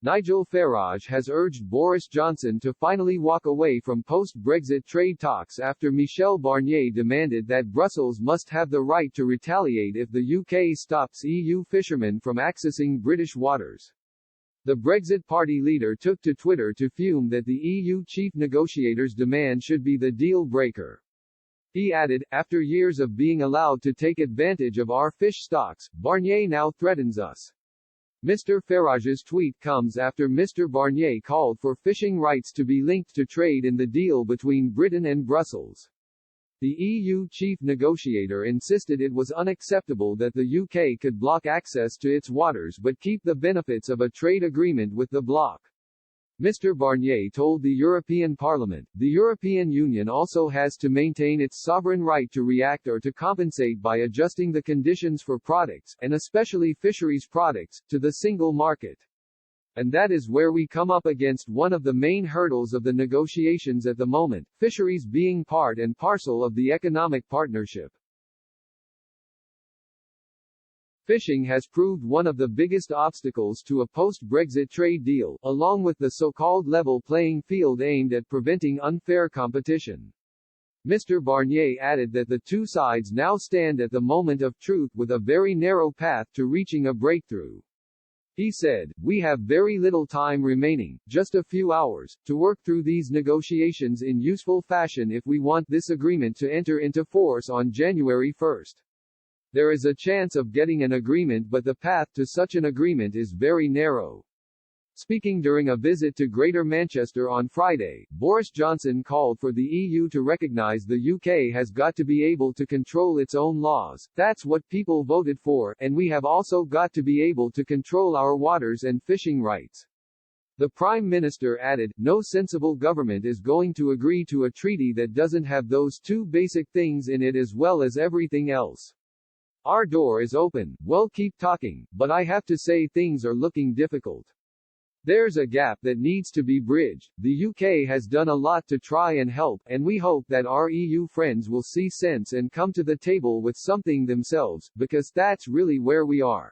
Nigel Farage has urged Boris Johnson to finally walk away from post-Brexit trade talks after Michel Barnier demanded that Brussels must have the right to retaliate if the UK stops EU fishermen from accessing British waters. The Brexit Party leader took to Twitter to fume that the EU chief negotiator's demand should be the deal breaker. He added, "After years of being allowed to take advantage of our fish stocks, Barnier now threatens us." Mr. Farage's tweet comes after Mr. Barnier called for fishing rights to be linked to trade in the deal between Britain and Brussels. The EU chief negotiator insisted it was unacceptable that the UK could block access to its waters but keep the benefits of a trade agreement with the bloc. Mr. Barnier told the European Parliament, "The European Union also has to maintain its sovereign right to react or to compensate by adjusting the conditions for products, and especially fisheries products, to the single market. And that is where we come up against one of the main hurdles of the negotiations at the moment, fisheries being part and parcel of the economic partnership." Fishing has proved one of the biggest obstacles to a post-Brexit trade deal, along with the so-called level playing field aimed at preventing unfair competition. Mr. Barnier added that the two sides now stand at the moment of truth with a very narrow path to reaching a breakthrough. He said, "We have very little time remaining, just a few hours, to work through these negotiations in useful fashion if we want this agreement to enter into force on January 1. There is a chance of getting an agreement, but the path to such an agreement is very narrow." Speaking during a visit to Greater Manchester on Friday, Boris Johnson called for the EU to recognise the UK has got to be able to control its own laws. "That's what people voted for, and we have also got to be able to control our waters and fishing rights." The Prime Minister added, "No sensible government is going to agree to a treaty that doesn't have those two basic things in it as well as everything else. Our door is open, we'll keep talking, but I have to say things are looking difficult. There's a gap that needs to be bridged. The UK has done a lot to try and help, and we hope that our EU friends will see sense and come to the table with something themselves, because that's really where we are."